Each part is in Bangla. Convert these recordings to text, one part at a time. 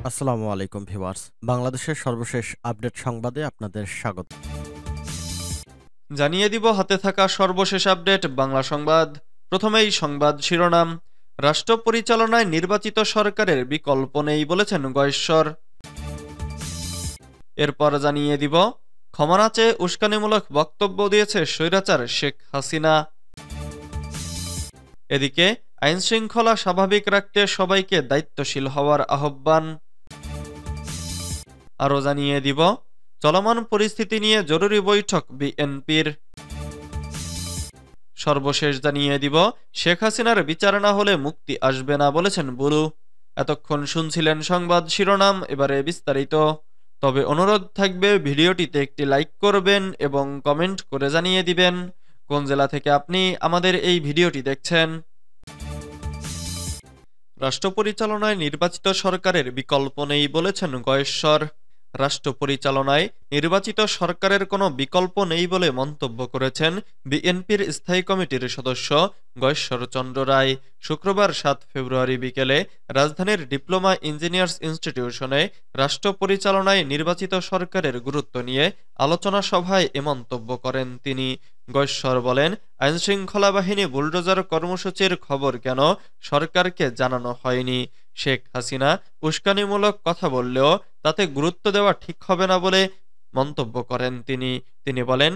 আসসালামু আলাইকুম ভিউয়ার্স। বাংলাদেশের সর্বশেষ আপডেট সংবাদে আপনাদের স্বাগত। জানিয়ে দিব হাতে থাকা সর্বশেষ আপডেট বাংলা সংবাদ। প্রথমেই সংবাদ শিরোনাম। রাষ্ট্র পরিচালনায় নির্বাচিত সরকারের বিকল্প নেই বলেছেন গয়েশ্বর। এরপর জানিয়ে দিব ক্ষমা না চেয়ে উস্কানিমূলক বক্তব্য দিয়েছে স্বৈরাচার শেখ হাসিনা। এদিকে আইনশৃঙ্খলা স্বাভাবিক রাখতে সবাইকে দায়িত্বশীল হওয়ার আহ্বান। আরও জানিয়ে দিব চলমান পরিস্থিতি নিয়ে জরুরি বৈঠক বিএনপির। সর্বশেষ জানিয়ে দিব শেখ হাসিনার বিচার না হলে মুক্তি আসবে না বলেছেন বুলু। এতক্ষণ শুনছিলেন সংবাদ শিরোনাম, এবারে বিস্তারিত। তবে অনুরোধ থাকবে ভিডিওটিতে একটি লাইক করবেন এবং কমেন্ট করে জানিয়ে দিবেন কোন জেলা থেকে আপনি আমাদের এই ভিডিওটি দেখছেন। রাষ্ট্র পরিচালনায় নির্বাচিত সরকারের বিকল্প নেই বলেছেন গয়েশ্বর। রাষ্ট্র পরিচালনায় নির্বাচিত সরকারের কোনো বিকল্প নেই বলে মন্তব্য করেছেন বিএনপির স্থায়ী কমিটির সদস্য গয়েশ্বর চন্দ্র রায়। শুক্রবার 7 ফেব্রুয়ারি বিকেলে রাজধানীর ডিপ্লোমা ইঞ্জিনিয়ার্স ইনস্টিটিউশনে রাষ্ট্র পরিচালনায় নির্বাচিত সরকারের গুরুত্ব নিয়ে আলোচনা সভায় এ মন্তব্য করেন তিনি। গয়েশ্বর বলেন, আইনশৃঙ্খলা বাহিনী বুলডোজার কর্মসূচির খবর কেন সরকারকে জানানো হয়নি? শেখ হাসিনা উস্কানিমূলক কথা বললেও তাতে গুরুত্ব দেওয়া ঠিক হবে না বলে মন্তব্য করেন তিনি বলেন,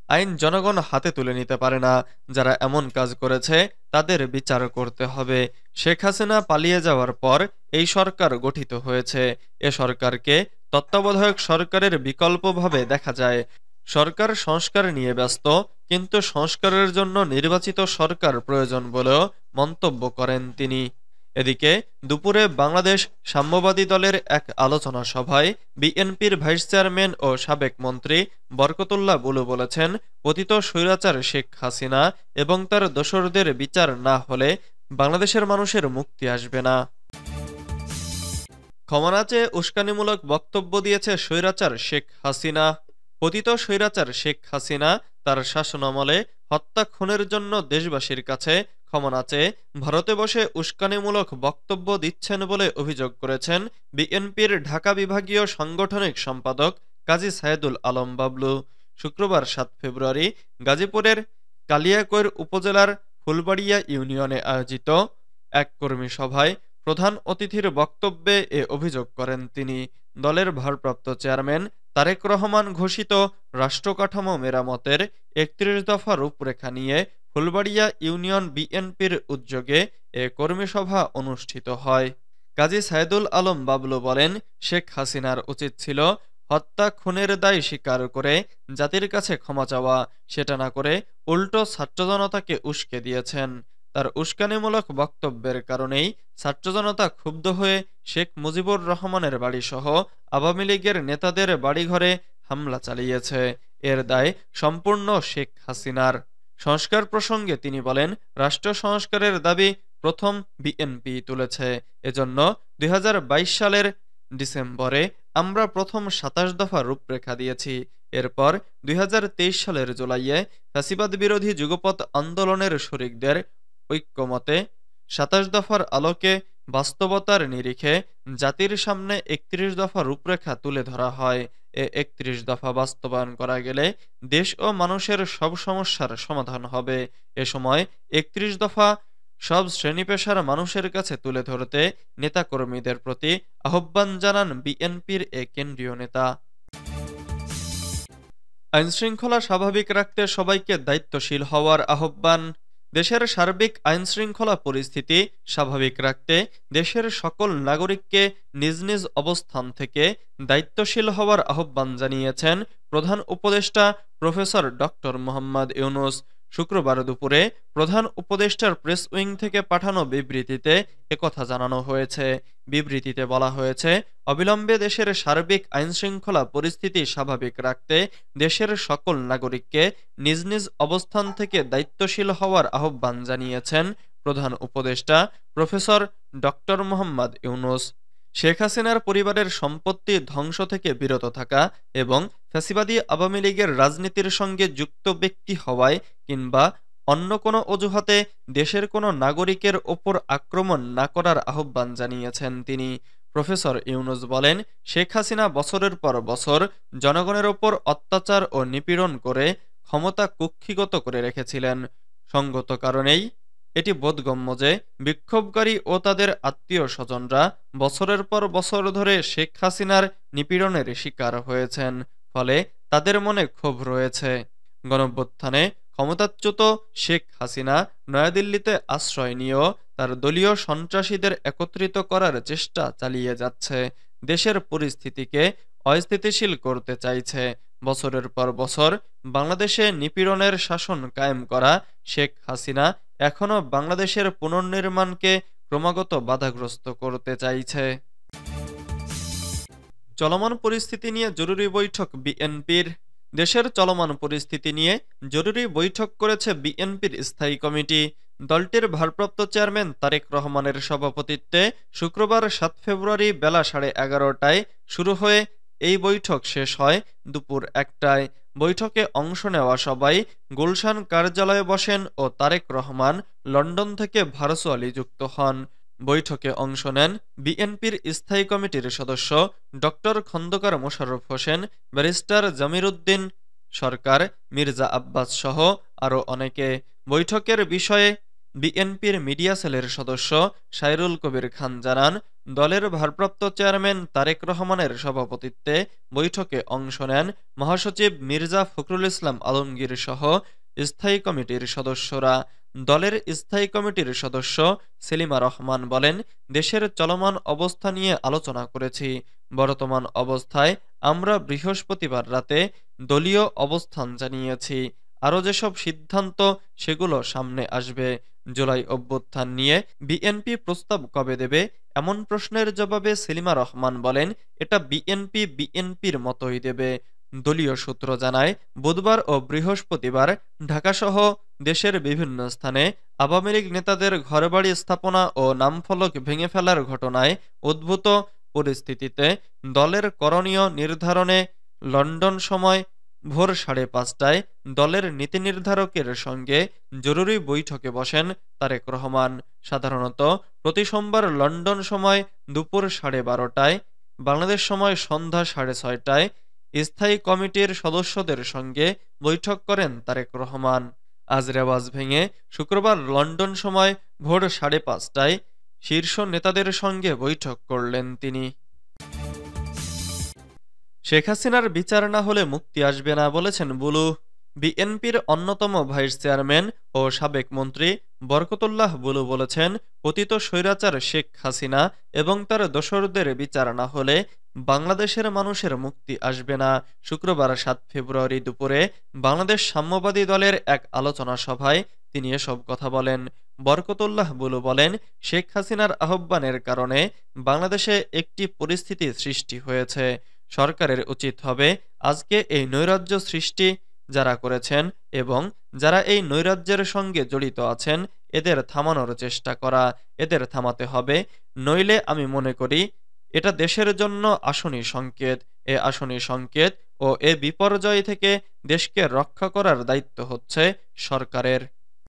আইন জনগণ হাতে তুলে নিতে পারে না। যারা এমন কাজ করেছে তাদের বিচার করতে হবে। শেখ হাসিনা পালিয়ে যাওয়ার পর এই সরকার গঠিত হয়েছে। এ সরকারকে তত্ত্বাবধায়ক সরকারের বিকল্পভাবে দেখা যায়। সরকার সংস্কার নিয়ে ব্যস্ত, কিন্তু সংস্কারের জন্য নির্বাচিত সরকার প্রয়োজন বলেও মন্তব্য করেন তিনি। এদিকে দুপুরে বাংলাদেশ সাম্যবাদী দলের এক আলোচনা সভায় বিএনপির ভাইস চেয়ারম্যান ও সাবেক মন্ত্রী বরকতুল্লাহ বুলু বলেছেন, পতিত স্বৈরাচার শেখ হাসিনা এবং তার দোসরদের বিচার না হলে বাংলাদেশের মানুষের মুক্তি আসবে না। ক্ষমা না চেয়ে উস্কানিমূলক বক্তব্য দিয়েছে স্বৈরাচার শেখ হাসিনা। পতিত স্বৈরাচার শেখ হাসিনা তার শাসনামলে হত্যা খুনের জন্য দেশবাসীর কাছে ক্ষমা না চেয়ে ভারতে বসে উস্কানিমূলক বক্তব্য দিচ্ছেন বলে অভিযোগ করেছেন বিএনপির ঢাকা বিভাগীয় সাংগঠনিক সম্পাদক কাজী সায়েদুল আলম বাবলু। শুক্রবার 7 ফেব্রুয়ারি গাজীপুরের কালিয়াকৈর উপজেলার ফুলবাড়িয়া ইউনিয়নে আয়োজিত এক কর্মী সভায় প্রধান অতিথির বক্তব্যে এ অভিযোগ করেন তিনি। দলের ভারপ্রাপ্ত চেয়ারম্যান তারেক রহমান ঘোষিত রাষ্ট্রকাঠামো মেরামতের ৩১ দফা রূপরেখা নিয়ে ফুলবাড়িয়া ইউনিয়ন বিএনপির উদ্যোগে এ কর্মী সভা অনুষ্ঠিত হয়। কাজী সায়েদুল আলম বাবলু বলেন, শেখ হাসিনার উচিত ছিল হত্যা খুনের দায় স্বীকার করে জাতির কাছে ক্ষমা চাওয়া। সেটা না করে উল্টো ছাত্র জনতাকে উস্কে দিয়েছেন। তার উস্কানিমূলক বক্তব্যের কারণেই ছাত্র জনতা ক্ষুব্ধ হয়ে শেখ মুজিবুর রহমানের বাড়িসহ আওয়ামী লীগের নেতাদের বাড়িঘরে হামলা চালিয়েছে। এর দায় সম্পূর্ণ শেখ হাসিনার। সংস্কার প্রসঙ্গে তিনি বলেন, রাষ্ট্র সংস্কারের দাবি প্রথম বিএনপি তুলেছে। এজন্য ২০২২ সালের ডিসেম্বরে আমরা প্রথম ২৭ দফা রূপরেখা দিয়েছি। এরপর ২০২৩ সালের জুলাইয়ে ফ্যাসিবাদ বিরোধী যুগপৎ আন্দোলনের শরিকদের ঐক্যমতে ২৭ দফার আলোকে বাস্তবতার নিরিখে জাতির সামনে ৩১ দফা রূপরেখা তুলে ধরা হয়। এ ৩১ দফা বাস্তবায়ন করা গেলে দেশ ও মানুষের সব সমস্যার সমাধান হবে। এ সময় ৩১ দফা সব শ্রেণী পেশার মানুষের কাছে তুলে ধরতে নেতাকর্মীদের প্রতি আহ্বান জানান বিএনপির এ কেন্দ্রীয় নেতা। আইনশৃঙ্খলা স্বাভাবিক রাখতে সবাইকে দায়িত্বশীল হওয়ার আহ্বান। দেশের সার্বিক আইনশৃঙ্খলা পরিস্থিতি স্বাভাবিক রাখতে দেশের সকল নাগরিককে নিজ নিজ অবস্থান থেকে দায়িত্বশীল হওয়ার আহ্বান জানিয়েছেন প্রধান উপদেষ্টা প্রফেসর ডক্টর মোহাম্মদ ইউনূস। শুক্রবার দুপুরে প্রধান উপদেষ্টার প্রেস উইং থেকে পাঠানো বিবৃতিতে একথা জানানো হয়েছে। বিবৃতিতে বলা হয়েছে, অবিলম্বে দেশের সার্বিক আইনশৃঙ্খলা পরিস্থিতি স্বাভাবিক রাখতে দেশের সকল নাগরিককে নিজ নিজ অবস্থান থেকে দায়িত্বশীল হওয়ার আহ্বান জানিয়েছেন প্রধান উপদেষ্টা প্রফেসর ডক্টর মোহাম্মদ ইউনূস। শেখ হাসিনার পরিবারের সম্পত্তি ধ্বংস থেকে বিরত থাকা এবং ফ্যাসিবাদী আওয়ামী লীগের রাজনীতির সঙ্গে যুক্ত ব্যক্তি হওয়ায় কিংবা অন্য কোনো অজুহাতে দেশের কোনো নাগরিকের ওপর আক্রমণ না করার আহ্বান জানিয়েছেন তিনি। প্রফেসর ইউনুস বলেন, শেখ হাসিনা বছরের পর বছর জনগণের ওপর অত্যাচার ও নিপীড়ন করে ক্ষমতা কুক্ষিগত করে রেখেছিলেন। সঙ্গত কারণেই এটি বোধগম্য যে বিক্ষোভকারী ও তাদের আত্মীয় স্বজনরা বছরের পর বছর ধরে শেখ হাসিনার নিপীড়নের শিকার হয়েছেন, ফলে তাদের মনে ক্ষোভ রয়েছে। গণঅভ্যুত্থানে ক্ষমতাচ্যুত শেখ হাসিনা নয়াদিল্লিতে আশ্রয় নিয়েও তার দলীয় সন্ত্রাসীদের একত্রিত করার চেষ্টা চালিয়ে যাচ্ছে, দেশের পরিস্থিতিকে অস্থিতিশীল করতে চাইছে। বছরের পর বছর বাংলাদেশে নিপীড়নের শাসন কায়েম করা শেখ হাসিনা এখনও বাংলাদেশের পুনর্নির্মাণকে ক্রমাগত বাধাগ্রস্ত করতে চাইছে। চলমান পরিস্থিতি নিয়ে জরুরি বৈঠক বিএনপির। দেশের চলমান পরিস্থিতি নিয়ে জরুরি বৈঠক করেছে বিএনপির স্থায়ী কমিটি। দলটির ভারপ্রাপ্ত চেয়ারম্যান তারেক রহমানের সভাপতিত্বে শুক্রবার ৭ ফেব্রুয়ারি বেলা 11:30টায় শুরু হয়ে এই বৈঠক শেষ হয় দুপুর 1টায়। বৈঠকে অংশ নেওয়া সবাই গুলশান কার্যালয়ে বসেন ও তারেক রহমান লন্ডন থেকে ভার্চুয়ালি যুক্ত হন। বৈঠকে অংশ নেন বিএনপির স্থায়ী কমিটির সদস্য ডক্টর খন্দকার মোশাররফ হোসেন, ব্যারিস্টার জমির উদ্দিন সরকার, মির্জা আব্বাস সহ আরও অনেকে। বৈঠকের বিষয়ে বিএনপির মিডিয়া সেলের সদস্য সাইরুল কবির খান জানান, দলের ভারপ্রাপ্ত চেয়ারম্যান তারেক রহমানের সভাপতিত্বে বৈঠকে অংশ নেন মহাসচিব মির্জা ফখরুল ইসলাম আলমগীর সহ স্থায়ী কমিটির সদস্যরা। দলের স্থায়ী কমিটির সদস্য সেলিমা রহমান বলেন, দেশের চলমান অবস্থা নিয়ে আলোচনা করেছি। বর্তমান অবস্থায় আমরা বৃহস্পতিবার রাতে দলীয় অবস্থান জানিয়েছি। আরও যেসব সিদ্ধান্ত সেগুলো সামনে আসবে। জুলাই অভ্যুত্থান নিয়ে বিএনপি প্রস্তাব কবে দেবে এমন প্রশ্নের জবাবে সেলিমা রহমান বলেন, এটা বিএনপির মতোই দেবে। দলীয় সূত্র জানায়, বুধবার ও বৃহস্পতিবার ঢাকাসহ দেশের বিভিন্ন স্থানে আওয়ামী লীগ নেতাদের ঘরবাড়ি স্থাপনা ও নামফলক ভেঙে ফেলার ঘটনায় উদ্ভূত পরিস্থিতিতে দলের করণীয় নির্ধারণে লন্ডন সময় ভোর 5:30টায় দলের নীতি নির্ধারকের সঙ্গে জরুরি বৈঠকে বসেন তারেক রহমান। সাধারণত প্রতি সোমবার লন্ডন সময় দুপুর 12:30টায়, বাংলাদেশ সময় সন্ধ্যা 6:30টায় স্থায়ী কমিটির সদস্যদের সঙ্গে বৈঠক করেন তারেক রহমান। আজ রেওয়াজ ভেঙে শুক্রবার লন্ডন সময় ভোর 5:30টায় শীর্ষ নেতাদের সঙ্গে বৈঠক করলেন তিনি। শেখ হাসিনার বিচার না হলে মুক্তি আসবে না বলেছেন বুলু। বিএনপির অন্যতম ভাইস চেয়ারম্যান ও সাবেক মন্ত্রী বরকতুল্লাহ বুলু বলেছেন, পতিত স্বৈরাচার শেখ হাসিনা এবং তার দোসরদের বিচার না হলে বাংলাদেশের মানুষের মুক্তি আসবে না। শুক্রবার 7 ফেব্রুয়ারি দুপুরে বাংলাদেশ সাম্যবাদী দলের এক আলোচনা সভায় তিনি এসব কথা বলেন। বরকতুল্লাহ বুলু বলেন, শেখ হাসিনার আহ্বানের কারণে বাংলাদেশে একটি পরিস্থিতি সৃষ্টি হয়েছে। সরকারের উচিত হবে আজকে এই নৈরাজ্য সৃষ্টি যারা করেছেন এবং যারা এই নৈরাজ্যের সঙ্গে জড়িত আছেন এদের থামানোর চেষ্টা করা। এদের থামাতে হবে, নইলে আমি মনে করি এটা দেশের জন্য আসনি সংকেত। এ আসনি সংকেত ও এ বিপর্যয় থেকে দেশকে রক্ষা করার দায়িত্ব হচ্ছে সরকারের।